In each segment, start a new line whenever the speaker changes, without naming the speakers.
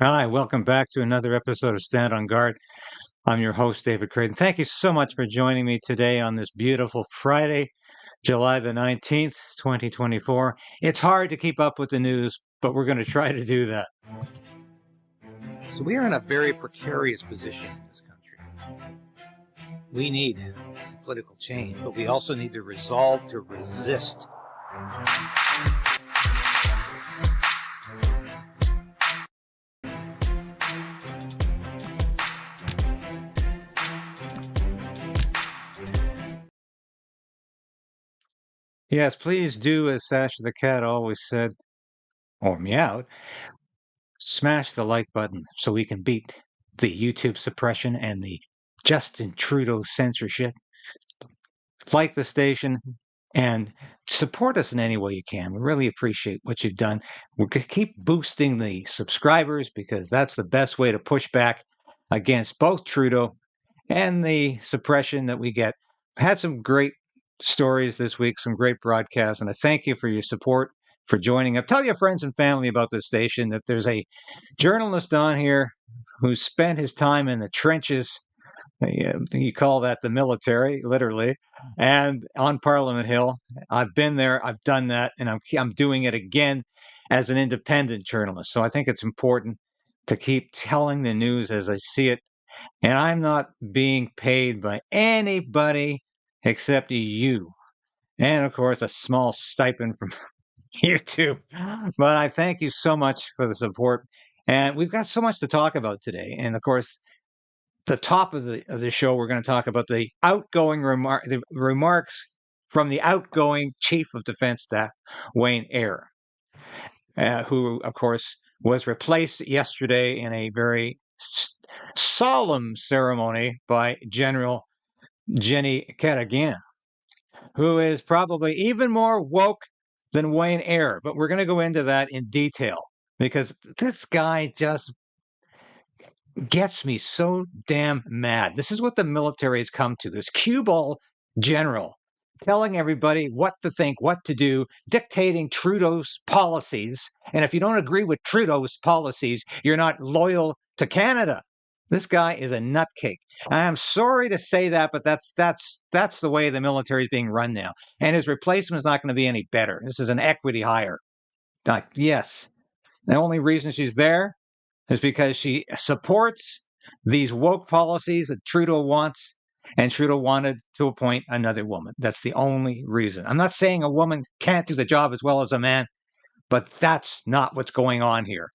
Hi, welcome back to another episode of Stand on Guard. I'm your host, David Crayden. Thank you so much for joining me today on this beautiful Friday, July the 19th, 2024. It's hard to keep up with the news, but we're going to try to do that.
So we are in a very precarious position in this country. We need political change, but we also need the resolve to resist.
Yes, please do, as Sash the cat always said, or meowed, smash the like button so we can beat the YouTube suppression and the Justin Trudeau censorship. Like the station and support us in any way you can. We really appreciate what you've done. We're going to keep boosting the subscribers because that's the best way to push back against both Trudeau and the suppression that we get. Had some great stories this week, some great broadcasts, and I thank you for your support, for joining up. Tell your friends and family about this station, that there's a journalist on here who spent his time in the trenches. You call that the military, literally, and on Parliament Hill. I've been there, I've done that, and I'm doing it again as an independent journalist. So I think it's important to keep telling the news as I see it. And I'm not being paid by anybody except you. And of course, a small stipend from YouTube. But I thank you so much for the support. And we've got so much to talk about today. And of course, the top of the show, we're going to talk about the remarks from the outgoing Chief of Defense Staff, Wayne Eyre, who, of course, was replaced yesterday in a very solemn ceremony by General Jenny Kerrigan, who is probably even more woke than Wayne Eyre. But we're going to go into that in detail because this guy just gets me so damn mad. This is what the military has come to, this cue ball general telling everybody what to think, what to do, dictating Trudeau's policies. And if you don't agree with Trudeau's policies, you're not loyal to Canada. This guy is a nutcake. I'm sorry to say that, but that's the way the military is being run now. And his replacement is not going to be any better. This is an equity hire. Yes, the only reason she's there is because she supports these woke policies that Trudeau wants, and Trudeau wanted to appoint another woman. That's the only reason. I'm not saying a woman can't do the job as well as a man, but that's not what's going on here.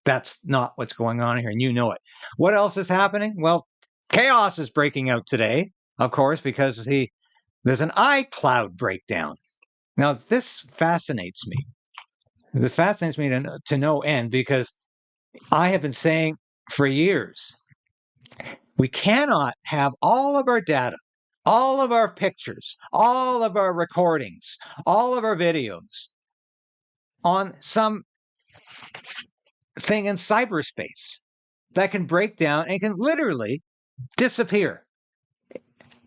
That's not what's going on here, and you know it. What else is happening? Well, chaos is breaking out today, of course, because there's an iCloud breakdown. Now, this fascinates me. It fascinates me to no end because I have been saying for years, we cannot have all of our data, all of our pictures, all of our recordings, all of our videos on some thing in cyberspace that can break down and can literally disappear.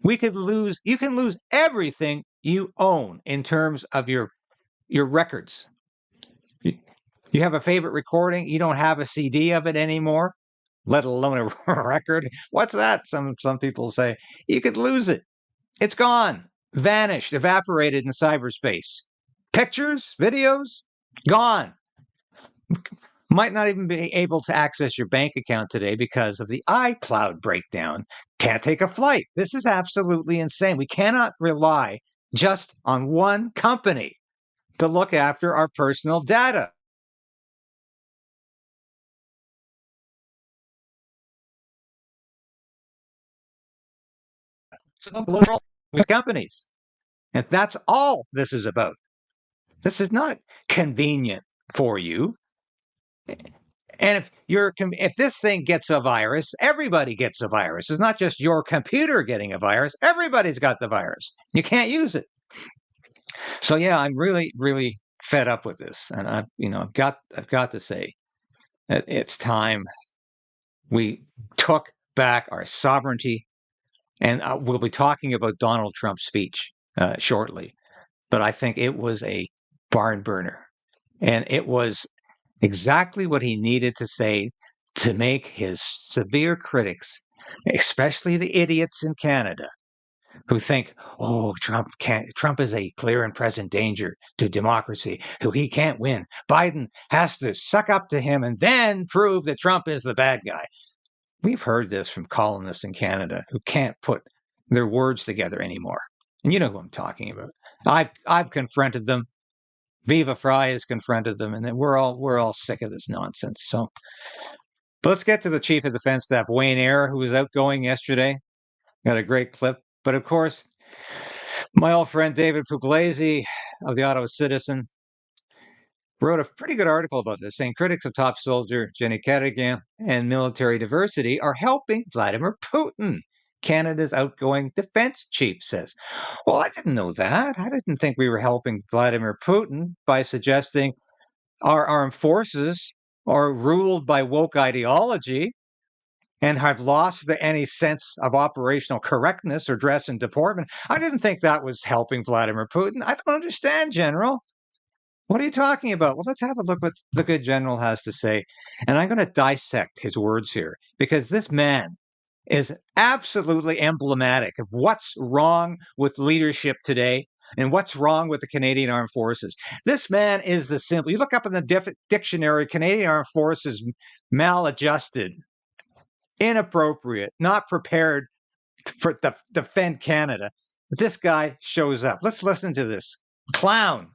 You can lose everything you own in terms of your records. You have a favorite recording, you don't have a CD of it anymore, let alone a record. What's that? Some people say you could lose it. It's gone, vanished, evaporated in cyberspace. Pictures, videos, gone. Might not even be able to access your bank account today because of the iCloud breakdown. Can't take a flight. This is absolutely insane. We cannot rely just on one company to look after our personal data. With companies. And that's all this is about. This is not convenient for you. And if this thing gets a virus, everybody gets a virus. It's not just your computer getting a virus. Everybody's got the virus. You can't use it. So yeah, I'm really, really fed up with this, and I've got to say that it's time we took back our sovereignty. And we'll be talking about Donald Trump's speech shortly, but I think it was a barn burner, and it was exactly what he needed to say to make his severe critics, especially the idiots in Canada, who think, oh, Trump is a clear and present danger to democracy, who he can't win. Biden has to suck up to him and then prove that Trump is the bad guy. We've heard this from columnists in Canada who can't put their words together anymore. And you know who I'm talking about. I've confronted them. Viva Fry has confronted them, and we're all sick of this nonsense. So, but let's get to the Chief of Defense Staff, Wayne Eyre, who was outgoing yesterday. Got a great clip. But of course, my old friend David Pugliese of the Ottawa Citizen wrote a pretty good article about this, saying critics of top soldier Jenny Kerrigan and military diversity are helping Vladimir Putin. Canada's outgoing defense chief says. Well, I didn't know that. I didn't think we were helping Vladimir Putin by suggesting our armed forces are ruled by woke ideology and have lost any sense of operational correctness or dress and deportment. I didn't think that was helping Vladimir Putin. I don't understand, General. What are you talking about? Well, let's have a look what the good general has to say. And I'm going to dissect his words here because this man is absolutely emblematic of what's wrong with leadership today and what's wrong with the Canadian Armed Forces. This man is the simple. You look up in the dictionary, Canadian Armed Forces, maladjusted, inappropriate, not prepared for defend Canada. This guy shows up. Let's listen to this clown.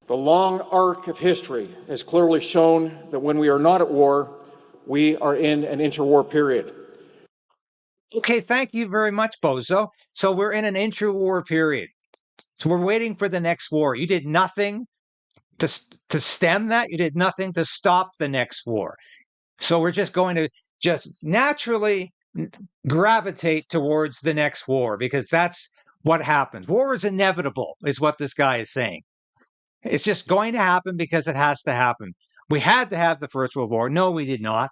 The long arc of history has clearly shown that when we are not at war, we are in an interwar period.
Okay, thank you very much, Bozo. So we're in an interwar period. So we're waiting for the next war. You did nothing to stem that. You did nothing to stop the next war. So we're just going to just naturally gravitate towards the next war because that's what happens. War is inevitable, is what this guy is saying. It's just going to happen because it has to happen. We had to have the First World War. No, we did not.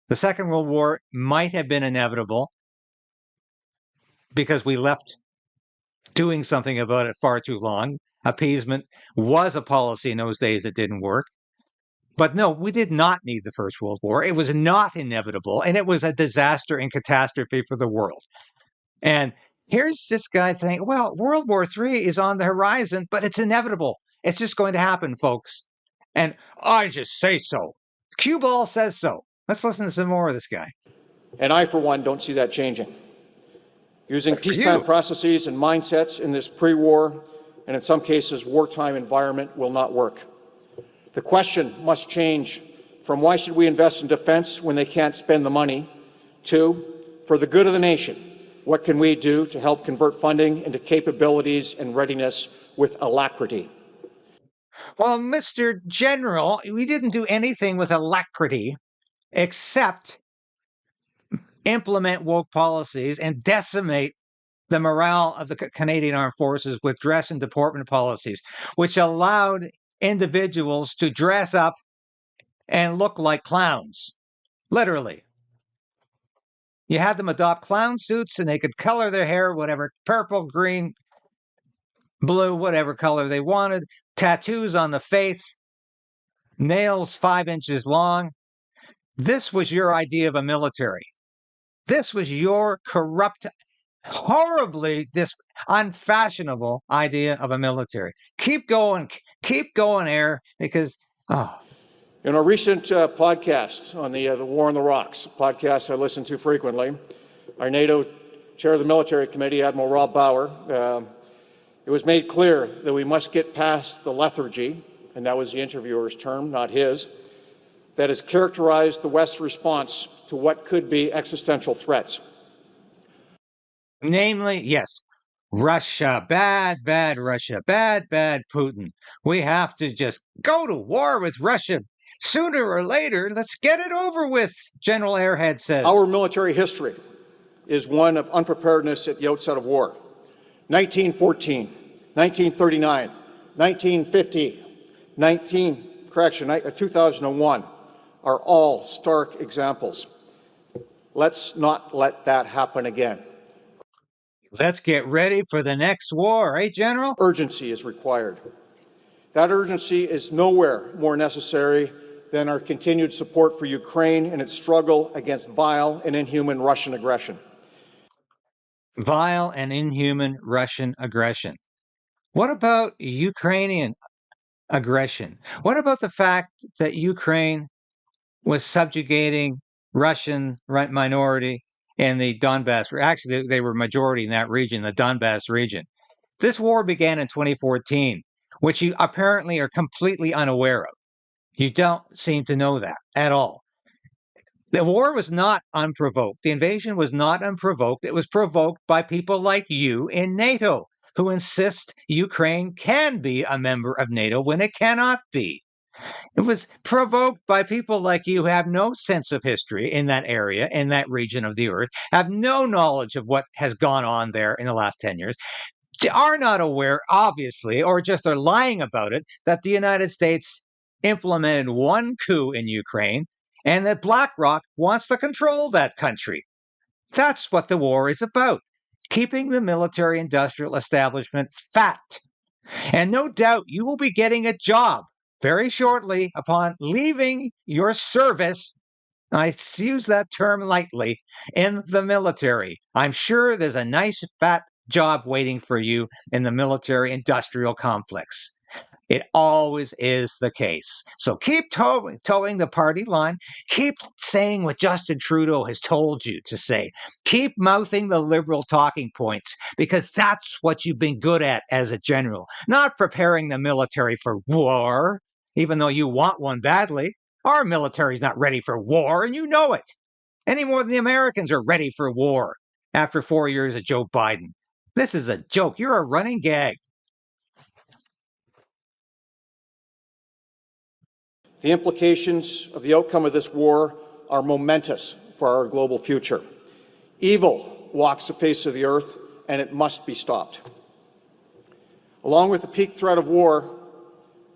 The Second World War might have been inevitable because we left doing something about it far too long. Appeasement was a policy in those days that didn't work. But no, we did not need the First World War. It was not inevitable, and it was a disaster and catastrophe for the world. And here's this guy saying, well, World War III is on the horizon, but it's inevitable. It's just going to happen, folks. And I just say so. Cue ball says so. Let's listen to some more of this guy.
And I, for one, don't see that changing. Using peacetime processes and mindsets in this pre-war, and in some cases wartime environment, will not work. The question must change from why should we invest in defense when they can't spend the money, to, for the good of the nation, what can we do to help convert funding into capabilities and readiness with alacrity?
Well, Mr. General, we didn't do anything with alacrity except implement woke policies and decimate the morale of the Canadian Armed Forces with dress and deportment policies, which allowed individuals to dress up and look like clowns, literally. You had them adopt clown suits and they could color their hair whatever, purple, green, blue, whatever color they wanted, tattoos on the face, nails 5 inches long. This was your idea of a military. This was your corrupt, horribly unfashionable idea of a military. Keep going, Eyre, because,
In a recent podcast on the War on the Rocks, a podcast I listen to frequently, our NATO chair of the military committee, Admiral Rob Bauer, it was made clear that we must get past the lethargy, and that was the interviewer's term, not his, that has characterized the West's response to what could be existential threats.
Namely, yes, Russia, bad Russia, bad Putin. We have to just go to war with Russia sooner or later. Let's get it over with, General Airhead says.
Our military history is one of unpreparedness at the outset of war. 1914, 1939, 1950, 2001 are all stark examples. Let's not let that happen again.
Let's get ready for the next war, eh, General?
Urgency is required. That urgency is nowhere more necessary than our continued support for Ukraine in its struggle against vile and inhuman Russian aggression.
Vile and inhuman Russian aggression. What about Ukrainian aggression? What about the fact that Ukraine was subjugating Russian minority in the Donbass? Actually, they were majority in that region, the Donbass region. This war began in 2014, which you apparently are completely unaware of. You don't seem to know that at all. The war was not unprovoked. The invasion was not unprovoked. It was provoked by people like you in NATO, who insist Ukraine can be a member of NATO when it cannot be. It was provoked by people like you who have no sense of history in that area, in that region of the earth, have no knowledge of what has gone on there in the last 10 years, are not aware, obviously, or just are lying about it, that the United States implemented one coup in Ukraine and that BlackRock wants to control that country. That's what the war is about, keeping the military industrial establishment fat. And no doubt you will be getting a job very shortly upon leaving your service. I use that term lightly, in the military. I'm sure there's a nice fat job waiting for you in the military industrial complex. It always is the case. So keep towing the party line. Keep saying what Justin Trudeau has told you to say. Keep mouthing the liberal talking points, because that's what you've been good at as a general, not preparing the military for war, even though you want one badly. Our military's not ready for war, and you know it, any more than the Americans are ready for war after 4 years of Joe Biden. This is a joke. You're a running gag.
The implications of the outcome of this war are momentous for our global future. Evil walks the face of the earth, and it must be stopped. Along with the peak threat of war,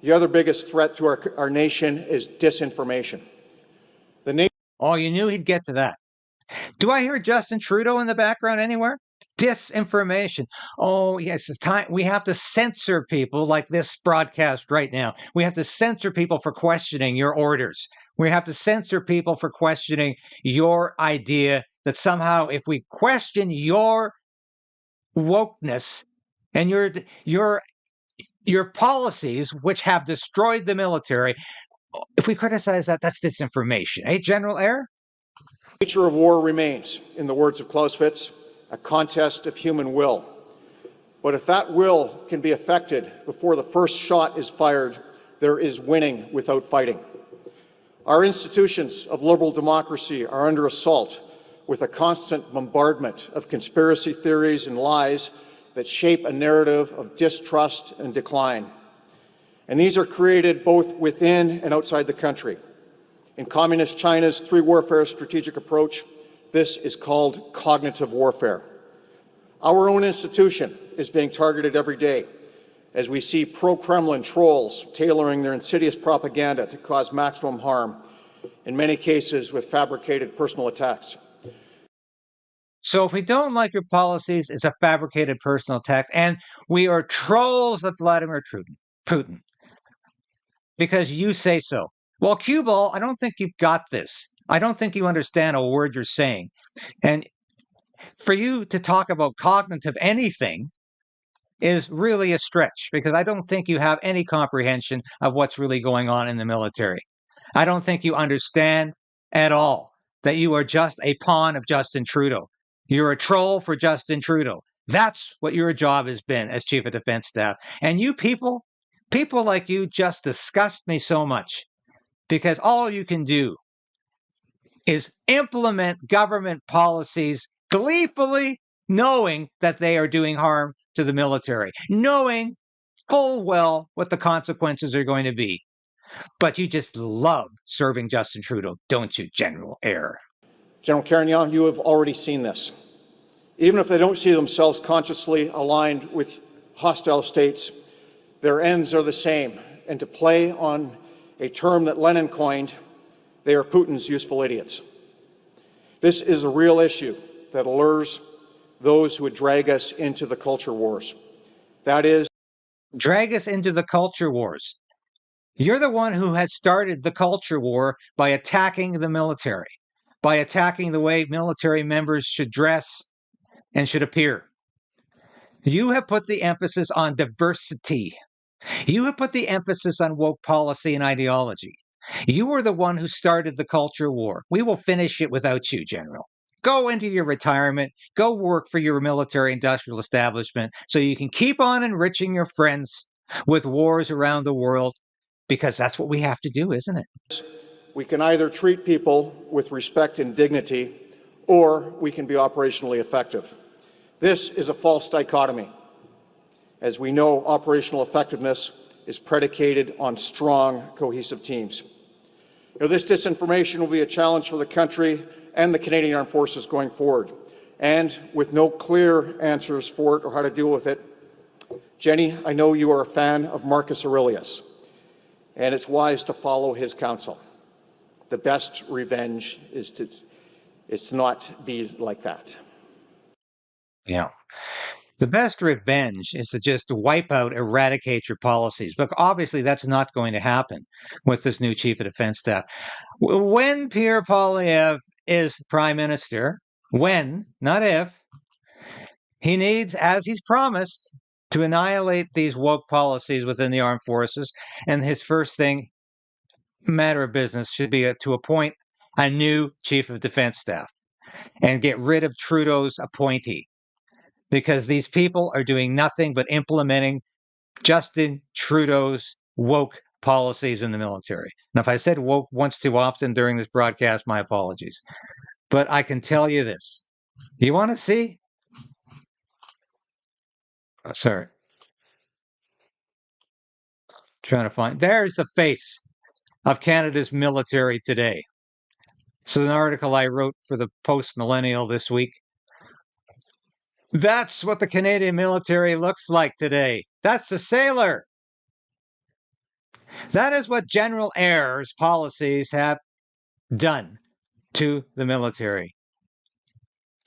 the other biggest threat to our nation is disinformation.
Oh, you knew he'd get to that. Do I hear Justin Trudeau in the background anywhere? Disinformation. Oh, yes, it's time. We have to censor people like this broadcast right now. We have to censor people for questioning your orders. We have to censor people for questioning your idea that somehow if we question your wokeness and your policies, which have destroyed the military, if we criticize that, that's disinformation. Eh, General Eyre?
The nature of war remains, in the words of Clausewitz, a contest of human will. But if that will can be affected before the first shot is fired, there is winning without fighting. Our institutions of liberal democracy are under assault with a constant bombardment of conspiracy theories and lies that shape a narrative of distrust and decline. And these are created both within and outside the country. In Communist China's three-warfare strategic approach, this is called cognitive warfare. Our own institution is being targeted every day as we see pro-Kremlin trolls tailoring their insidious propaganda to cause maximum harm, in many cases with fabricated personal attacks.
So if we don't like your policies, it's a fabricated personal attack, and we are trolls of Vladimir Putin because you say so. Well, cue ball, I don't think you've got this. I don't think you understand a word you're saying. And for you to talk about cognitive anything is really a stretch, because I don't think you have any comprehension of what's really going on in the military. I don't think you understand at all that you are just a pawn of Justin Trudeau. You're a troll for Justin Trudeau. That's what your job has been as Chief of Defense Staff. And you people like you just disgust me so much, because all you can do is implement government policies gleefully, knowing that they are doing harm to the military, knowing full well what the consequences are going to be. But you just love serving Justin Trudeau, don't you, General Eyre?
General Carignan, you have already seen this. Even if they don't see themselves consciously aligned with hostile states, their ends are the same. And to play on a term that Lenin coined, they are Putin's useful idiots. This is a real issue that allures those who would drag us into the culture wars. That is,
drag us into the culture wars. You're the one who has started the culture war by attacking the military, by attacking the way military members should dress and should appear. You have put the emphasis on diversity. You have put the emphasis on woke policy and ideology. You were the one who started the culture war. We will finish it without you, General. Go into your retirement. Go work for your military industrial establishment so you can keep on enriching your friends with wars around the world, because that's what we have to do, isn't it?
We can either treat people with respect and dignity, or we can be operationally effective. This is a false dichotomy. As we know, operational effectiveness is predicated on strong, cohesive teams. This disinformation will be a challenge for the country and the Canadian Armed Forces going forward. And with no clear answers for it or how to deal with it, Jenny, I know you are a fan of Marcus Aurelius, and it's wise to follow his counsel. The best revenge is to not be like that.
Yeah. The best revenge is to just wipe out, eradicate your policies. But obviously, that's not going to happen with this new chief of defense staff. When Pierre Poilievre is prime minister, when, not if, he needs, as he's promised, to annihilate these woke policies within the armed forces. And his first thing, matter of business, should be to appoint a new chief of defense staff and get rid of Trudeau's appointee, because these people are doing nothing but implementing Justin Trudeau's woke policies in the military. Now, if I said woke once too often during this broadcast, my apologies. But I can tell you this. You want to see? Oh, sorry. Trying to find. There's the face of Canada's military today. This is an article I wrote for the Post Millennial this week. That's what the Canadian military looks like today. That's a sailor. That is what General Eyre's policies have done to the military.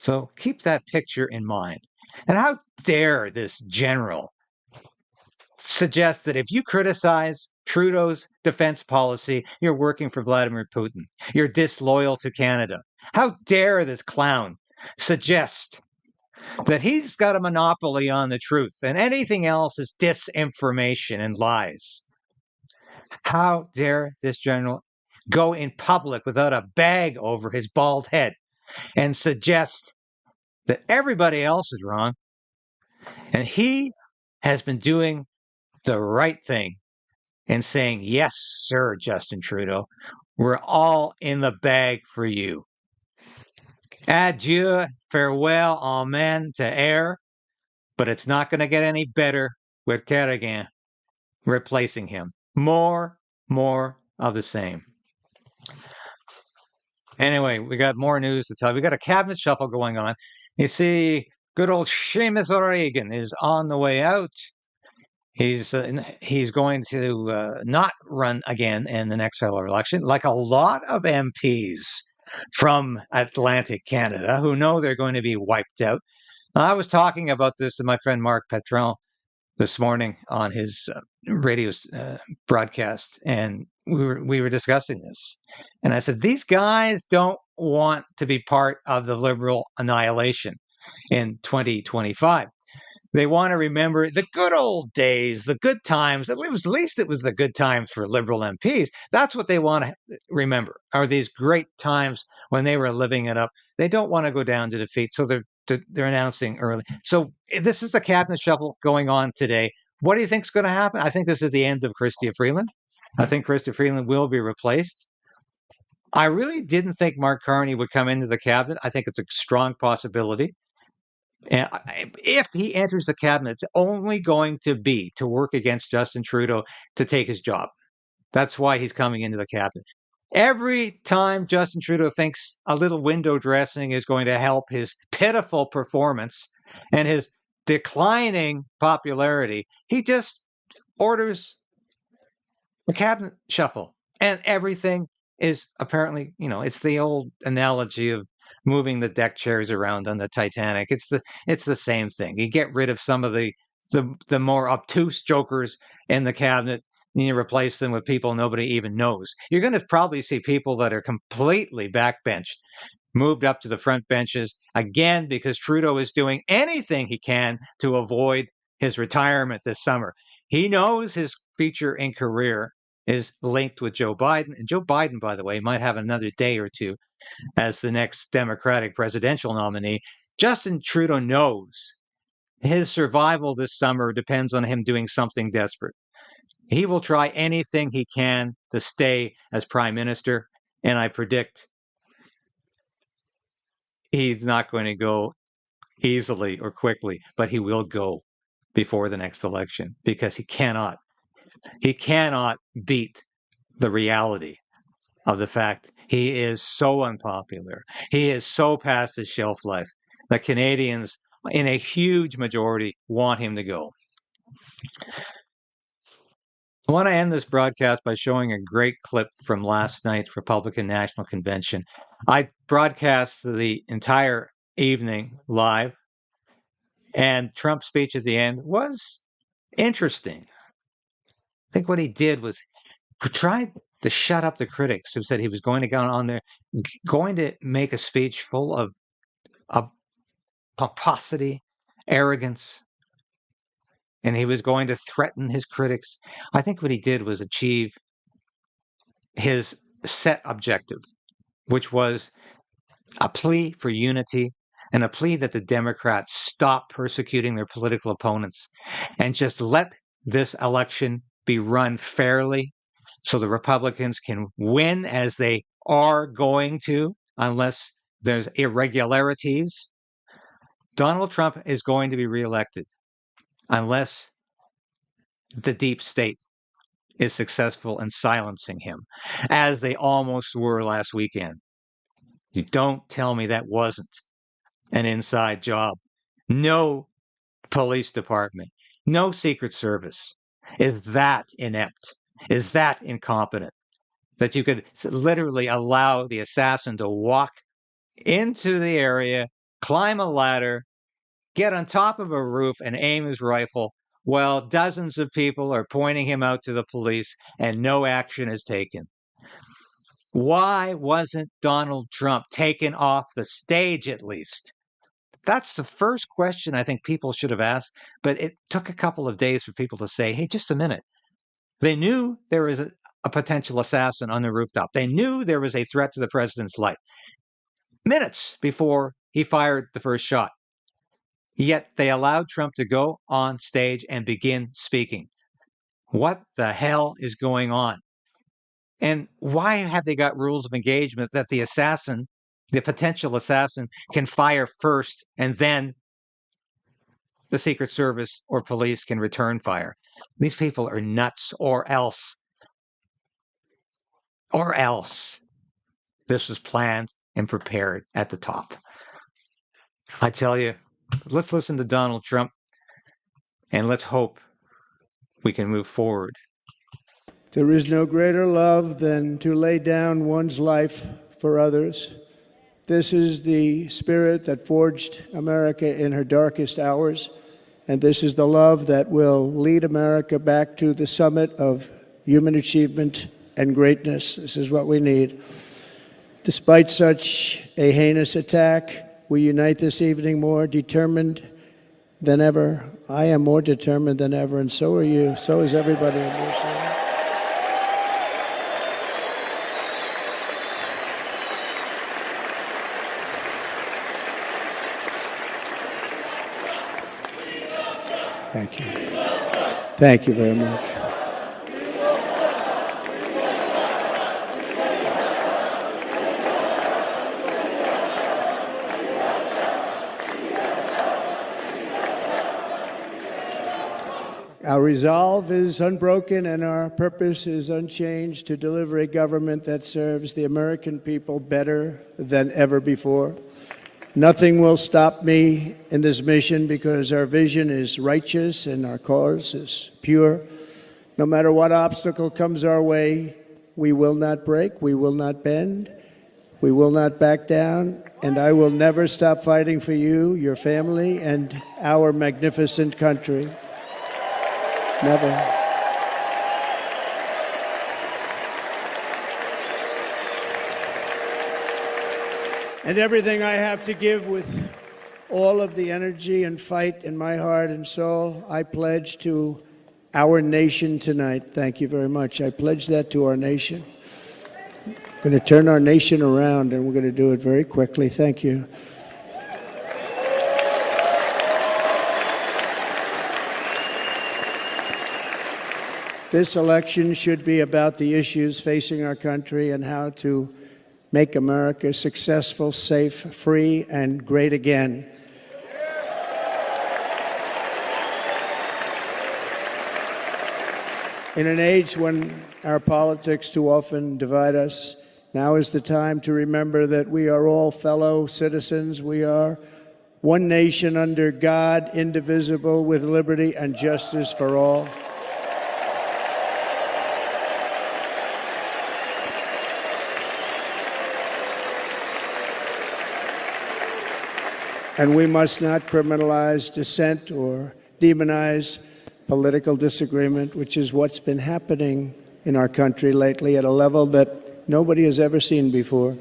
So keep that picture in mind. And how dare this general suggest that if you criticize Trudeau's defense policy, you're working for Vladimir Putin. You're disloyal to Canada. How dare this clown suggest that he's got a monopoly on the truth and anything else is disinformation and lies? How dare this general go in public without a bag over his bald head and suggest that everybody else is wrong and he has been doing the right thing and saying, yes, sir, Justin Trudeau, we're all in the bag for you. Adieu, farewell, amen to Eyre, but it's not going to get any better with Kerrigan replacing him. More of the same. Anyway, we got more news to tell. We got a cabinet shuffle going on. You see, good old Seamus O'Regan is on the way out. He's going to not run again in the next federal election, like a lot of MPs from Atlantic Canada who know they're going to be wiped out. I was talking about this to my friend Mark Petron this morning on his radio broadcast, and we were discussing this. And I said, these guys don't want to be part of the Liberal annihilation in 2025. They want to remember the good old days, the good times. At least it was the good times for Liberal MPs. That's what they want to remember, are these great times when they were living it up. They don't want to go down to defeat, so they're announcing early. So this is the cabinet shuffle going on today. What do you think is going to happen? I think this is the end of Chrystia Freeland. I think Chrystia Freeland will be replaced. I really didn't think Mark Carney would come into the cabinet. I think it's a strong possibility. And if he enters the cabinet, it's only going to be to work against Justin Trudeau to take his job. That's why he's coming into the cabinet. Every time Justin Trudeau thinks a little window dressing is going to help his pitiful performance and his declining popularity, he just orders a cabinet shuffle. And everything is apparently, it's the old analogy of moving the deck chairs around on the Titanic. It's the same thing. You get rid of some of the more obtuse jokers in the cabinet, You replace them with people nobody even knows. You're going to probably see people that are completely backbenched moved up to the front benches again because Trudeau is doing anything he can to avoid his retirement this summer. He knows his future in career is linked with Joe Biden. And Joe Biden, by the way, might have another day or two as the next Democratic presidential nominee. Justin Trudeau knows his survival this summer depends on him doing something desperate. He will try anything he can to stay as prime minister, and I predict he's not going to go easily or quickly, but he will go before the next election because he cannot beat the reality of the fact he is so unpopular. He is so past his shelf life that Canadians in a huge majority want him to go. I want to end this broadcast by showing a great clip from last night's Republican National Convention. I broadcast the entire evening live, and Trump's speech at the end was interesting. I think what he did was tried to shut up the critics who said he was going to go on there, going to make a speech full of pomposity, arrogance, and he was going to threaten his critics. I think what he did was achieve his set objective, which was a plea for unity and a plea that the Democrats stop persecuting their political opponents and just let this election be run fairly so the Republicans can win as they are going to, unless there's irregularities. Donald Trump is going to be reelected unless the deep state is successful in silencing him, as they almost were last weekend. You don't tell me that wasn't an inside job. No police department, no Secret Service is that inept, is that incompetent, that you could literally allow the assassin to walk into the area, climb a ladder, get on top of a roof, and aim his rifle while dozens of people are pointing him out to the police and no action is taken. Why wasn't Donald Trump taken off the stage at least? That's the first question I think people should have asked, but it took a couple of days for people to say, hey, just a minute. They knew there was a potential assassin on the rooftop. They knew there was a threat to the president's life minutes before he fired the first shot. Yet they allowed Trump to go on stage and begin speaking. What the hell is going on? And why have they got rules of engagement that the assassin, the potential assassin, can fire first and then the Secret Service or police can return fire? These people are nuts, or else this was planned and prepared at the top. I tell you, let's listen to Donald Trump and let's hope we can move forward.
There is no greater love than to lay down one's life for others. This is the spirit that forged America in her darkest hours, and this is the love that will lead America back to the summit of human achievement and greatness. This is what we need. Despite such a heinous attack, we unite this evening more determined than ever. I am more determined than ever, and so are you. So is everybody in this room. Thank you. Thank you very much. Our resolve is unbroken and our purpose is unchanged to deliver a government that serves the American people better than ever before. Nothing will stop me in this mission because our vision is righteous and our cause is pure. No matter what obstacle comes our way, we will not break, we will not bend, we will not back down, and I will never stop fighting for you, your family, and our magnificent country. Never. And everything I have to give with all of the energy and fight in my heart and soul, I pledge to our nation tonight. Thank you very much. I pledge that to our nation. We're going to turn our nation around, and we're going to do it very quickly. Thank you. This election should be about the issues facing our country and how to make America successful, safe, free, and great again. In an age when our politics too often divide us, now is the time to remember that we are all fellow citizens. We are one nation under God, indivisible, with liberty and justice for all. And we must not criminalize dissent or demonize political disagreement, which is what's been happening in our country lately at a level that nobody has ever seen before.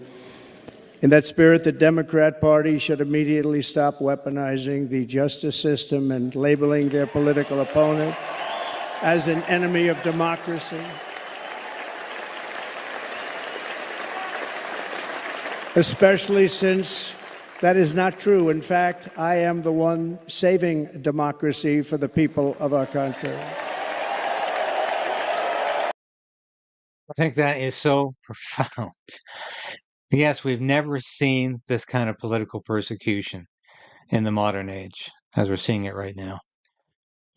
In that spirit, the Democrat Party should immediately stop weaponizing the justice system and labeling their political opponent as an enemy of democracy. Especially since that is not true. In fact, I am the one saving democracy for the people of our country.
I think that is so profound. Yes, we've never seen this kind of political persecution in the modern age, as we're seeing it right now.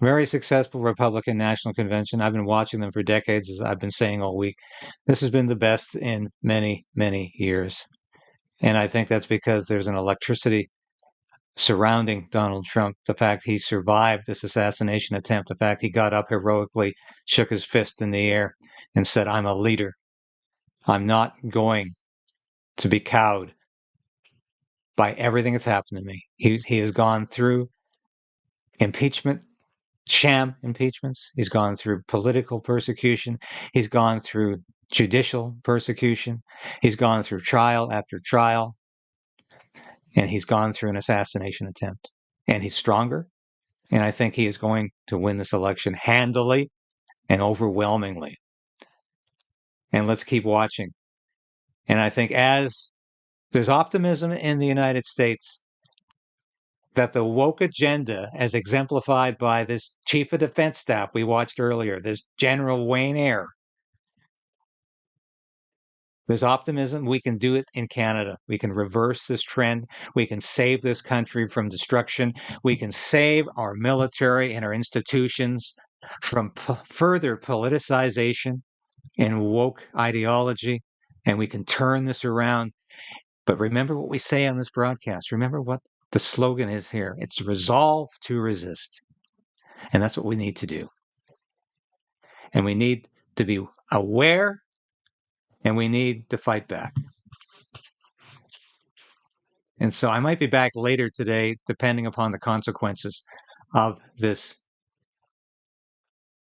Very successful Republican National Convention. I've been watching them for decades, as I've been saying all week. This has been the best in many, many years. And I think that's because there's an electricity surrounding Donald Trump. The fact he survived this assassination attempt, the fact he got up heroically, shook his fist in the air, and said, "I'm a leader. I'm not going to be cowed by everything that's happened to me." He has gone through impeachment, sham impeachments. He's gone through political persecution. He's gone through judicial persecution. He's gone through trial after trial. And he's gone through an assassination attempt. And he's stronger. And I think he is going to win this election handily and overwhelmingly. And let's keep watching. And I think as there's optimism in the United States that the woke agenda, as exemplified by this chief of defense staff we watched earlier, this General Wayne Eyre, there's optimism. We can do it in Canada. We can reverse this trend. We can save this country from destruction. We can save our military and our institutions from further politicization and woke ideology. And we can turn this around. But remember what we say on this broadcast. Remember what the slogan is here. It's resolve to resist. And that's what we need to do. And we need to be aware, and we need to fight back. And so I might be back later today, depending upon the consequences of this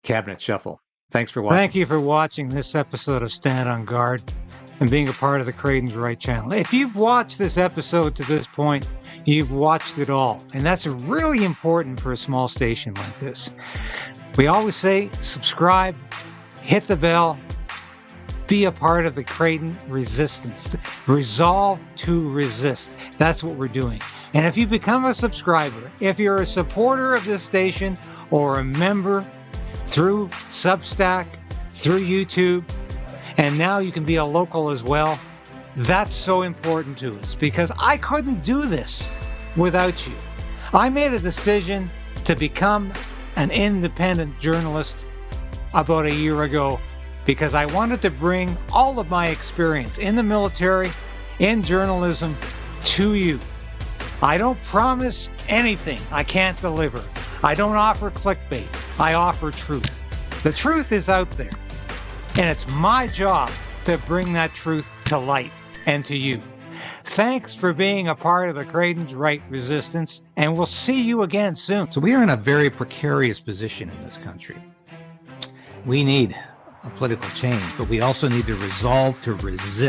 cabinet shuffle. Thanks for watching. Thank you for watching this episode of Stand on Guard and being a part of the KRAYDEN'S Right channel. If you've watched this episode to this point, you've watched it all. And that's really important for a small station like this. We always say subscribe, hit the bell, be a part of the KRAYDEN resistance. Resolve to resist. That's what we're doing. And if you become a subscriber, if you're a supporter of this station or a member through Substack, through YouTube, and now you can be a local as well, that's so important to us because I couldn't do this without you. I made a decision to become an independent journalist about a year ago because I wanted to bring all of my experience in the military, in journalism, to you. I don't promise anything I can't deliver. I don't offer clickbait. I offer truth. The truth is out there, and it's my job to bring that truth to light and to you. Thanks for being a part of the KRAYDEN'S Right resistance, and we'll see you again soon.
So we are in a very precarious position in this country. We need a political change, but we also need to resolve to resist.